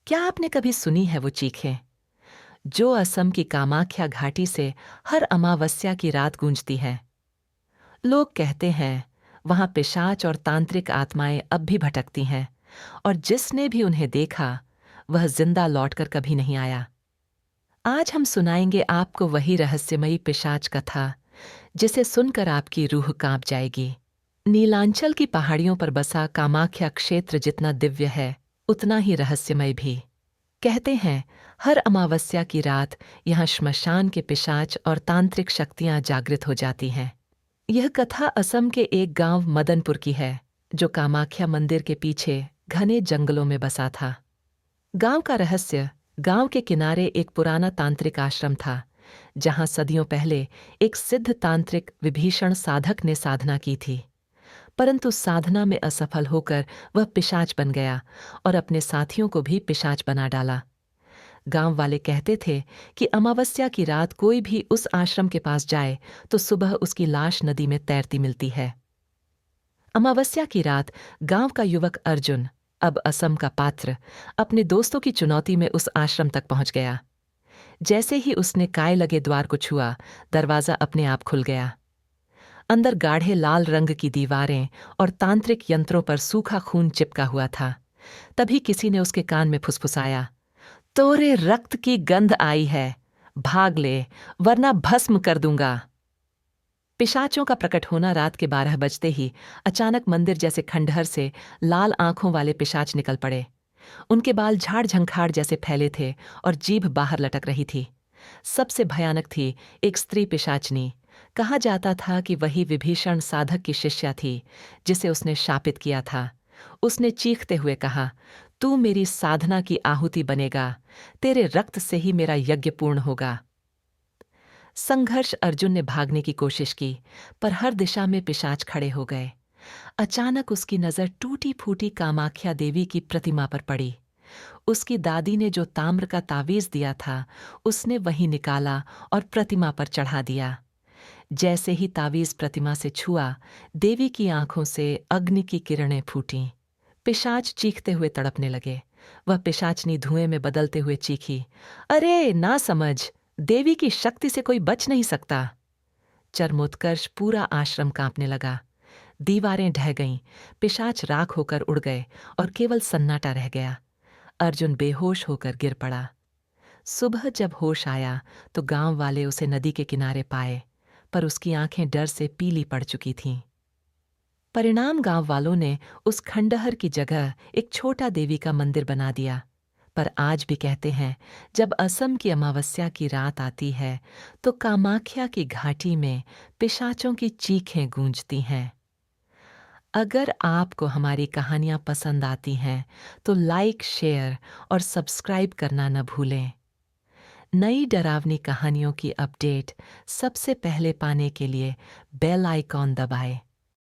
क्या आपने कभी सुनी है वो चीखें जो असम की कामाख्या घाटी से हर अमावस्या की रात गूंजती है? लोग कहते हैं वहां पिशाच और तांत्रिक आत्माएं अब भी भटकती हैं, और जिसने भी उन्हें देखा वह जिंदा लौटकर कभी नहीं आया। आज हम सुनाएंगे आपको वही रहस्यमयी पिशाच कथा जिसे सुनकर आपकी रूह कांप जाएगी। नीलांचल की पहाड़ियों पर बसा कामाख्या क्षेत्र जितना दिव्य है, उतना ही रहस्यमय भी। कहते हैं हर अमावस्या की रात यहाँ श्मशान के पिशाच और तांत्रिक शक्तियां जागृत हो जाती हैं। यह कथा असम के एक गांव मदनपुर की है, जो कामाख्या मंदिर के पीछे घने जंगलों में बसा था। गांव का रहस्य: गांव के किनारे एक पुराना तांत्रिक आश्रम था, जहां सदियों पहले एक सिद्ध तांत्रिक विभीषण साधक ने साधना की थी। परंतु साधना में असफल होकर वह पिशाच बन गया और अपने साथियों को भी पिशाच बना डाला। गांव वाले कहते थे कि अमावस्या की रात कोई भी उस आश्रम के पास जाए तो सुबह उसकी लाश नदी में तैरती मिलती है। अमावस्या की रात गांव का युवक अर्जुन, अब असम का पात्र, अपने दोस्तों की चुनौती में उस आश्रम तक पहुंच गया। जैसे ही उसने काय लगे द्वार को छुआ, दरवाजा अपने आप खुल गया। अंदर गाढ़े लाल रंग की दीवारें और तांत्रिक यंत्रों पर सूखा खून चिपका हुआ था। तभी किसी ने उसके कान में फुसफुसाया, तोरे रक्त की गंध आई है, भाग ले वरना भस्म कर दूंगा। पिशाचों का प्रकट होना रात के 12 बजते ही अचानक मंदिर जैसे खंडहर से लाल आंखों वाले पिशाच निकल पड़े। उनके बाल झाड़ झंखाड़ जैसे फैले थे और जीभ बाहर लटक रही थी। सबसे भयानक थी एक स्त्री पिशाचनी। कहा जाता था कि वही विभीषण साधक की शिष्या थी, जिसे उसने शापित किया था। उसने चीखते हुए कहा, तू मेरी साधना की आहुति बनेगा, तेरे रक्त से ही मेरा यज्ञ पूर्ण होगा। संघर्ष: अर्जुन ने भागने की कोशिश की, पर हर दिशा में पिशाच खड़े हो गए। अचानक उसकी नजर टूटी फूटी कामाख्या देवी की प्रतिमा पर पड़ी। उसकी दादी ने जो ताम्र का तावीज दिया था, उसने वही निकाला और प्रतिमा पर चढ़ा दिया। जैसे ही तावीज प्रतिमा से छुआ, देवी की आंखों से अग्नि की किरणें फूटीं। पिशाच चीखते हुए तड़पने लगे। वह पिशाचनी धुएं में बदलते हुए चीखी, अरे ना समझ, देवी की शक्ति से कोई बच नहीं सकता। चरमोत्कर्ष: पूरा आश्रम कांपने लगा। दीवारें ढह गईं, पिशाच राख होकर उड़ गए और केवल सन्नाटा रह गया। अर्जुन बेहोश होकर गिर पड़ा। सुबह जब होश आया तो गांव वाले उसे नदी के किनारे पाए, पर उसकी आंखें डर से पीली पड़ चुकी थीं। परिणाम: गांव वालों ने उस खंडहर की जगह एक छोटा देवी का मंदिर बना दिया। पर आज भी कहते हैं, जब असम की अमावस्या की रात आती है तो कामाख्या की घाटी में पिशाचों की चीखें गूंजती हैं। अगर आपको हमारी कहानियां पसंद आती हैं तो लाइक, शेयर और सब्सक्राइब करना न भूलें। नई डरावनी कहानियों की अपडेट सबसे पहले पाने के लिए बेल आइकॉन दबाएं।